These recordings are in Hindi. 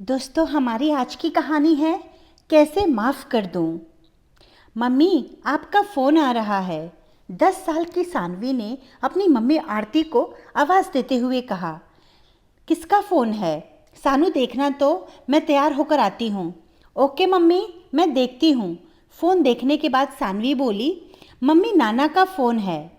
दोस्तों, हमारी आज की कहानी है कैसे माफ़ कर दूं। मम्मी, आपका फ़ोन आ रहा है। 10 साल की सानवी ने अपनी मम्मी आरती को आवाज़ देते हुए कहा। किसका फ़ोन है? सानू, देखना तो, मैं तैयार होकर आती हूँ। ओके मम्मी, मैं देखती हूँ। फ़ोन देखने के बाद सानवी बोली, मम्मी, नाना का फ़ोन है।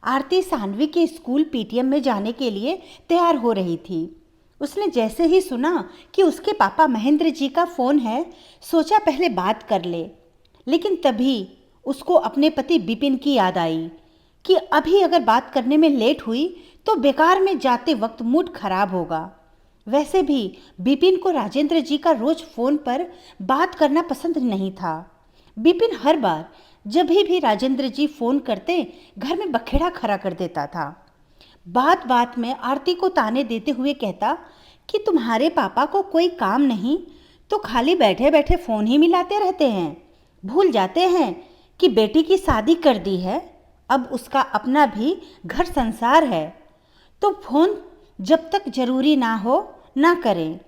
आरती सानवी के स्कूल पीटीएम में जाने के लिए तैयार हो रही थी। उसने जैसे ही सुना कि उसके पापा महेंद्र जी का फ़ोन है, सोचा पहले बात कर ले। लेकिन तभी उसको अपने पति बिपिन की याद आई कि अभी अगर बात करने में लेट हुई तो बेकार में जाते वक्त मूड खराब होगा। वैसे भी बिपिन को राजेंद्र जी का रोज फ़ोन पर बात करना पसंद नहीं था। बिपिन हर बार जब भी राजेंद्र जी फ़ोन करते, घर में बखेड़ा खड़ा कर देता था। बात बात में आरती को ताने देते हुए कहता कि तुम्हारे पापा को कोई काम नहीं तो खाली बैठे बैठे फ़ोन ही मिलाते रहते हैं। भूल जाते हैं कि बेटी की शादी कर दी है, अब उसका अपना भी घर संसार है, तो फ़ोन जब तक ज़रूरी ना हो ना करें।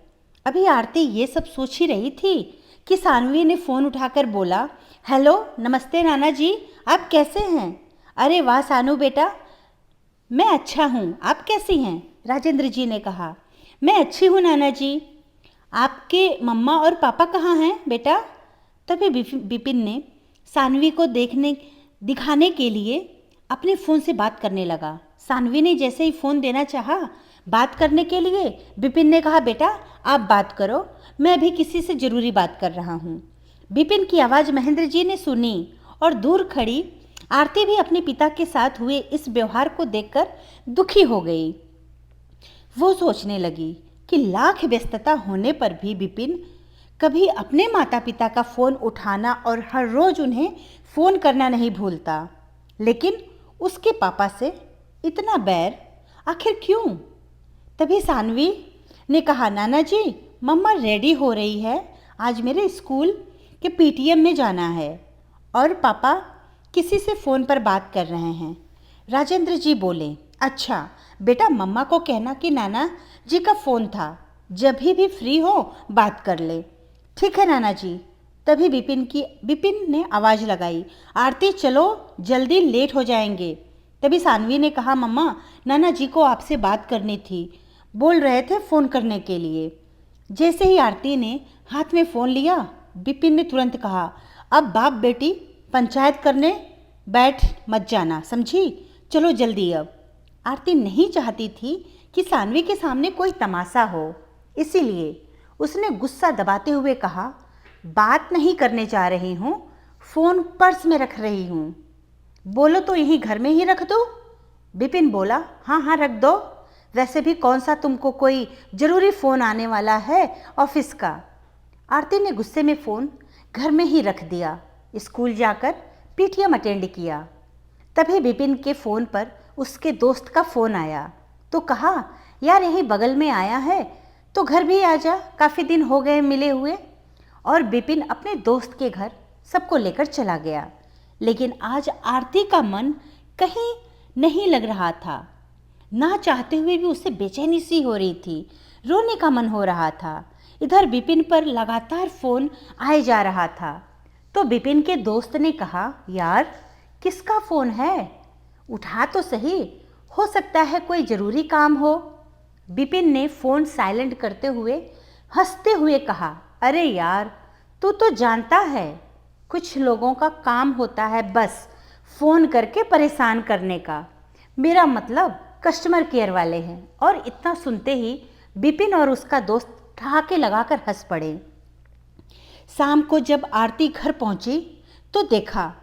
अभी आरती ये सब सोच ही रही थी कि सानवी ने फ़ोन उठाकर बोला, हेलो, नमस्ते नाना जी, आप कैसे हैं? अरे वाह सानू बेटा, मैं अच्छा हूँ, आप कैसी हैं? राजेंद्र जी ने कहा। मैं अच्छी हूँ नाना जी। आपके मम्मा और पापा कहाँ हैं बेटा? तभी बिपिन ने सानवी को दिखाने के लिए अपने फ़ोन से बात करने लगा। सानवी ने जैसे ही फ़ोन देना चाहा बात करने के लिए, बिपिन ने कहा, बेटा आप बात करो, मैं भी किसी से ज़रूरी बात कर रहा हूँ। बिपिन की आवाज़ महेंद्र जी ने सुनी और दूर खड़ी आरती भी अपने पिता के साथ हुए इस व्यवहार को देखकर दुखी हो गई। वो सोचने लगी कि लाख व्यस्तता होने पर भी बिपिन कभी अपने माता पिता का फ़ोन उठाना और हर रोज़ उन्हें फ़ोन करना नहीं भूलता। लेकिन उसके पापा से इतना बैर आखिर क्यों? तभी सानवी ने कहा, नाना जी, मम्मा रेडी हो रही है, आज मेरे स्कूल के पीटीएम में जाना है और पापा किसी से फ़ोन पर बात कर रहे हैं। राजेंद्र जी बोले, अच्छा बेटा, मम्मा को कहना कि नाना जी का फ़ोन था, जब भी फ्री हो बात कर ले। ठीक है नाना जी। तभी बिपिन ने आवाज़ लगाई, आरती चलो, जल्दी लेट हो जाएंगे। तभी सानवी ने कहा, मम्मा, नाना जी को आपसे बात करनी थी, बोल रहे थे फ़ोन करने के लिए। जैसे ही आरती ने हाथ में फ़ोन लिया, बिपिन ने तुरंत कहा, अब बाप बेटी पंचायत करने बैठ मत जाना, समझी? चलो जल्दी अब। आरती नहीं चाहती थी कि सानवी के सामने कोई तमाशा हो, इसीलिए उसने गुस्सा दबाते हुए कहा, बात नहीं करने जा रही हूँ, फ़ोन पर्स में रख रही हूँ। बोलो तो यहीं घर में ही रख दो। बिपिन बोला, हाँ हाँ रख दो, वैसे भी कौन सा तुमको कोई ज़रूरी फ़ोन आने वाला है ऑफिस का। आरती ने गुस्से में फ़ोन घर में ही रख दिया, स्कूल जाकर पीटीएम अटेंड किया। तभी बिपिन के फ़ोन पर उसके दोस्त का फ़ोन आया तो कहा, यार यहीं बगल में आया है तो घर भी आ जा, काफ़ी दिन हो गए मिले हुए। और बिपिन अपने दोस्त के घर सबको लेकर चला गया। लेकिन आज आरती का मन कहीं नहीं लग रहा था। ना चाहते हुए भी उसे बेचैनी सी हो रही थी, रोने का मन हो रहा था। इधर बिपिन पर लगातार फ़ोन आए जा रहा था। तो बिपिन के दोस्त ने कहा, यार किसका फ़ोन है, उठा तो सही, हो सकता है कोई ज़रूरी काम हो। बिपिन ने फ़ोन साइलेंट करते हुए हंसते हुए कहा, अरे यार, तू तो जानता है कुछ लोगों का काम होता है बस फ़ोन करके परेशान करने का, मेरा मतलब कस्टमर केयर वाले हैं। और इतना सुनते ही बिपिन और उसका दोस्त ठहाके लगाकर हंस पड़े। शाम को जब आरती घर पहुंची तो देखा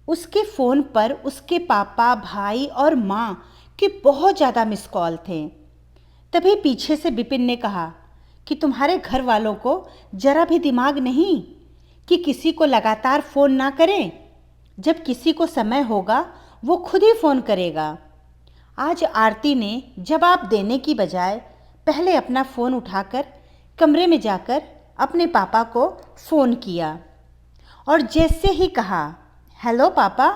उसके फ़ोन पर उसके पापा, भाई और माँ के बहुत ज़्यादा मिस कॉल थे। तभी पीछे से बिपिन ने कहा कि तुम्हारे घर वालों को जरा भी दिमाग नहीं कि किसी को लगातार फ़ोन ना करें, जब किसी को समय होगा वो खुद ही फ़ोन करेगा। आज आरती ने जवाब देने की बजाय पहले अपना फ़ोन उठाकर कमरे में जाकर अपने पापा को फ़ोन किया और जैसे ही कहा, हेलो पापा,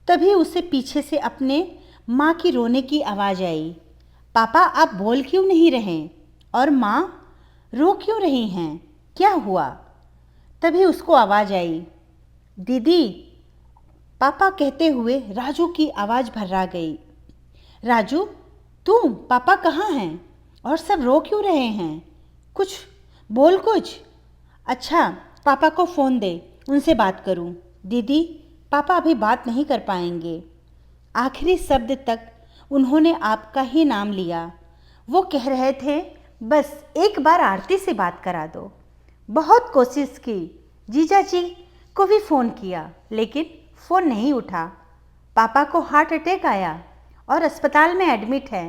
तभी उसे पीछे से अपने माँ की रोने की आवाज़ आई। पापा आप बोल क्यों नहीं रहे? और माँ, रो क्यों रही हैं? क्या हुआ? तभी उसको आवाज़ आई, दीदी। पापा कहते हुए राजू की आवाज़ भर्रा गई। राजू, तू? पापा कहाँ हैं? और सब रो क्यों रहे हैं? कुछ बोल कुछ। अच्छा, पापा को फ़ोन दे, उनसे बात करूं। दीदी, पापा अभी बात नहीं कर पाएंगे। आखिरी शब्द तक उन्होंने आपका ही नाम लिया। वो कह रहे थे, बस एक बार आरती से बात करा दो। बहुत कोशिश की, जीजा जी को भी फ़ोन किया, लेकिन फ़ोन नहीं उठा। पापा को हार्ट अटैक आया और अस्पताल में एडमिट है।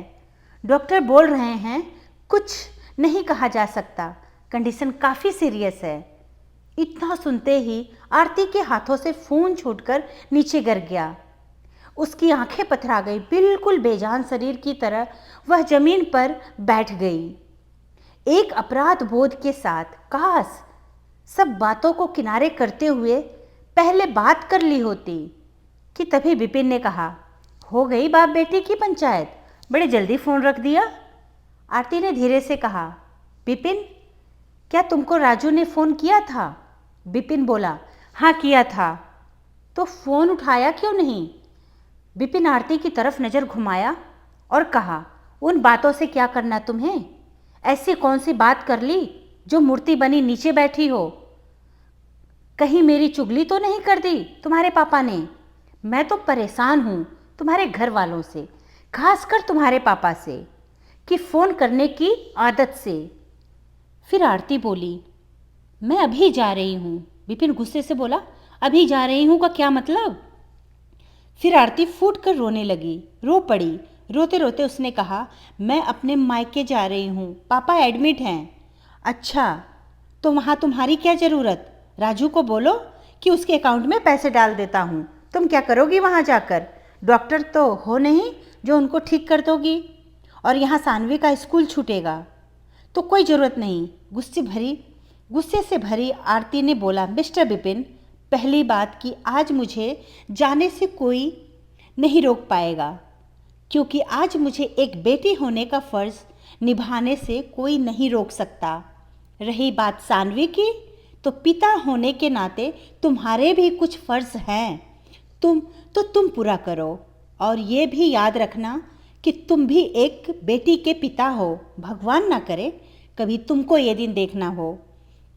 डॉक्टर बोल रहे हैं कुछ नहीं कहा जा सकता, कंडीशन काफ़ी सीरियस है। इतना सुनते ही आरती के हाथों से फ़ोन छूटकर नीचे गिर गया। उसकी आंखें पथरा गई, बिल्कुल बेजान शरीर की तरह वह जमीन पर बैठ गई। एक अपराध बोध के साथ, काश सब बातों को किनारे करते हुए पहले बात कर ली होती। कि तभी विपिन ने कहा, हो गई बाप बेटी की पंचायत, बड़े जल्दी फ़ोन रख दिया। आरती ने धीरे से कहा, विपिन, क्या तुमको राजू ने फ़ोन किया था? विपिन बोला, हाँ किया था। तो फ़ोन उठाया क्यों नहीं? विपिन आरती की तरफ नज़र घुमाया और कहा, उन बातों से क्या करना तुम्हें? ऐसी कौन सी बात कर ली जो मूर्ति बनी नीचे बैठी हो? कहीं मेरी चुगली तो नहीं कर दी तुम्हारे पापा ने? मैं तो परेशान हूँ तुम्हारे घर वालों से, खासकर तुम्हारे पापा से, कि फ़ोन करने की आदत से। फिर आरती बोली, मैं अभी जा रही हूँ। विपिन गुस्से से बोला, अभी जा रही हूँ का क्या मतलब? फिर आरती फूट कर रोने लगी, रो पड़ी। रोते रोते उसने कहा, मैं अपने मायके जा रही हूँ, पापा एडमिट हैं। अच्छा, तो वहाँ तुम्हारी क्या ज़रूरत? राजू को बोलो कि उसके अकाउंट में पैसे डाल देता हूँ। तुम क्या करोगी वहाँ जाकर? डॉक्टर तो हो नहीं जो उनको ठीक कर दोगी, और यहाँ सानवी का स्कूल छूटेगा तो कोई ज़रूरत नहीं। गुस्से से भरी आरती ने बोला, मिस्टर विपिन, पहली बात कि आज मुझे जाने से कोई नहीं रोक पाएगा, क्योंकि आज मुझे एक बेटी होने का फ़र्ज़ निभाने से कोई नहीं रोक सकता। रही बात सानवी की, तो पिता होने के नाते तुम्हारे भी कुछ फ़र्ज़ हैं, तुम पूरा करो। और ये भी याद रखना कि तुम भी एक बेटी के पिता हो। भगवान ना करे कभी तुमको ये दिन देखना हो।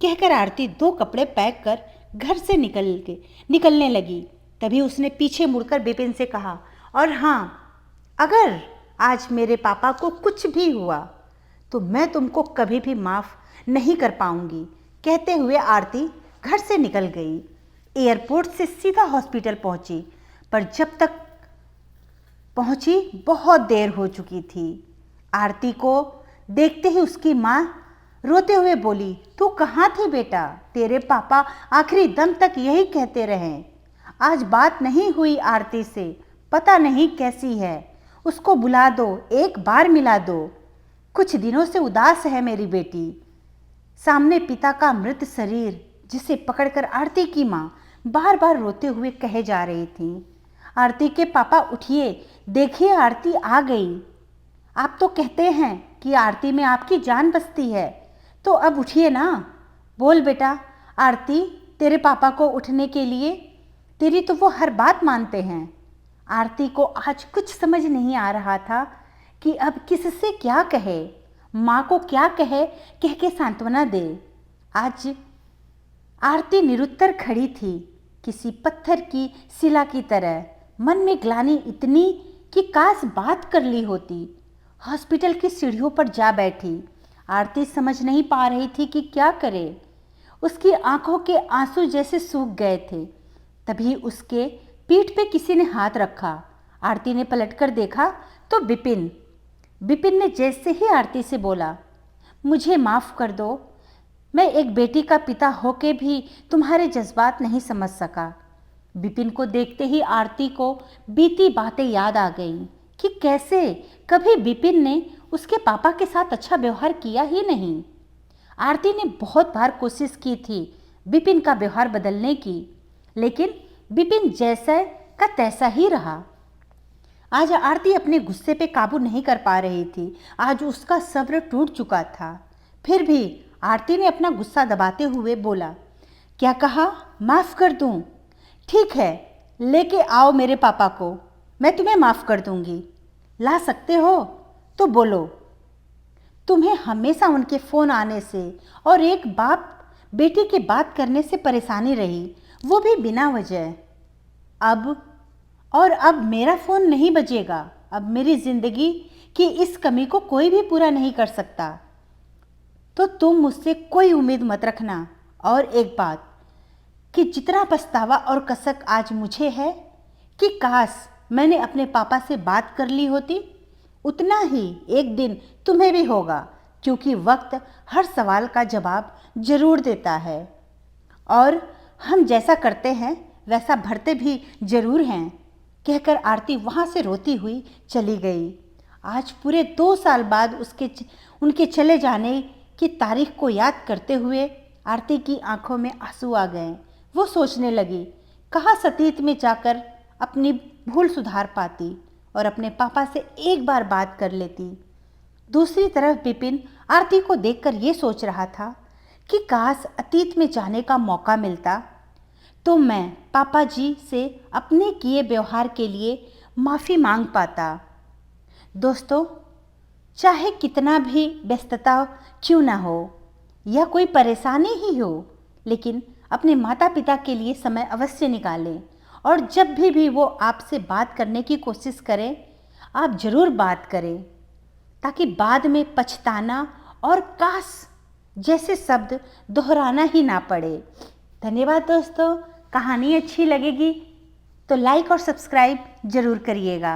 कहकर आरती दो कपड़े पैक कर घर से निकलने लगी। तभी उसने पीछे मुड़कर विपिन से कहा, और हाँ, अगर आज मेरे पापा को कुछ भी हुआ तो मैं तुमको कभी भी माफ़ नहीं कर पाऊंगी। कहते हुए आरती घर से निकल गई। एयरपोर्ट से सीधा हॉस्पिटल पहुंची, पर जब तक पहुंची बहुत देर हो चुकी थी। आरती को देखते ही उसकी माँ रोते हुए बोली, तू कहाँ थी बेटा? तेरे पापा आखिरी दम तक यही कहते रहे। आज बात नहीं हुई आरती से, पता नहीं कैसी है। उसको बुला दो, एक बार मिला दो। कुछ दिनों से उदास है मेरी बेटी। सामने पिता का मृत शरीर, जिसे पकड़कर आरती की माँ बार बार रोते हुए कहे जा रही थी, आरती के पापा, उठिए, देखिए आरती आ गई। आप तो कहते हैं कि आरती में आपकी जान बसती है, तो अब उठिए ना। बोल बेटा। आरती, तेरे पापा को उठने के लिए, तेरी तो वो हर बात मानते हैं। आरती को आज कुछ समझ नहीं आ रहा था कि अब किससे क्या कहे, माँ को क्या कहे, कह के सांत्वना दे। आज आरती निरुत्तर खड़ी थी, किसी पत्थर की शिला की तरह। मन में ग्लानि इतनी कि काश बात कर ली होती। हॉस्पिटल की सीढ़ियों पर जा बैठी। आरती समझ नहीं पा रही थी कि क्या करे। उसकी आंखों के आंसू जैसे सूख गए थे। तभी उसके पीठ पे किसी ने हाथ रखा। आरती ने पलटकर देखा तो विपिन ने जैसे ही आरती से बोला, मुझे माफ़ कर दो, मैं एक बेटी का पिता होके भी तुम्हारे जज्बात नहीं समझ सका। विपिन को देखते ही आरती को बीती बातें याद आ गईं कि कैसे कभी विपिन ने उसके पापा के साथ अच्छा व्यवहार किया ही नहीं। आरती ने बहुत बार कोशिश की थी विपिन का व्यवहार बदलने की, लेकिन विपिन जैसा का तैसा ही रहा। आज आरती अपने गुस्से पे काबू नहीं कर पा रही थी। आज उसका सब्र टूट चुका था। फिर भी आरती ने अपना गुस्सा दबाते हुए बोला, क्या कहा? माफ़ कर दूं? ठीक है, लेके आओ मेरे पापा को, मैं तुम्हें माफ़ कर दूंगी। ला सकते हो तो बोलो। तुम्हें हमेशा उनके फ़ोन आने से और एक बाप बेटी की बात करने से परेशानी रही, वो भी बिना वजह। अब मेरा फ़ोन नहीं बजेगा। अब मेरी ज़िंदगी की इस कमी को कोई भी पूरा नहीं कर सकता। तो तुम मुझसे कोई उम्मीद मत रखना। और एक बात कि जितना पछतावा और कसक आज मुझे है कि काश मैंने अपने पापा से बात कर ली होती, उतना ही एक दिन तुम्हें भी होगा, क्योंकि वक्त हर सवाल का जवाब ज़रूर देता है और हम जैसा करते हैं वैसा भरते भी ज़रूर हैं, कहकर आरती वहाँ से रोती हुई चली गई। आज पूरे 2 साल बाद उनके चले जाने की तारीख को याद करते हुए आरती की आंखों में आंसू आ गए। वो सोचने लगी, काश अतीत में जाकर अपनी भूल सुधार पाती और अपने पापा से एक बार बात कर लेती। दूसरी तरफ विपिन आरती को देखकर ये सोच रहा था कि काश अतीत में जाने का मौका मिलता तो मैं पापा जी से अपने किए व्यवहार के लिए माफ़ी मांग पाता। दोस्तों, चाहे कितना भी व्यस्तता क्यों ना हो या कोई परेशानी ही हो, लेकिन अपने माता पिता के लिए समय अवश्य निकालें और जब भी वो आपसे बात करने की कोशिश करें, आप ज़रूर बात करें, ताकि बाद में पछताना और काश जैसे शब्द दोहराना ही ना पड़े। धन्यवाद दोस्तों। कहानी अच्छी लगेगी तो लाइक और सब्सक्राइब ज़रूर करिएगा।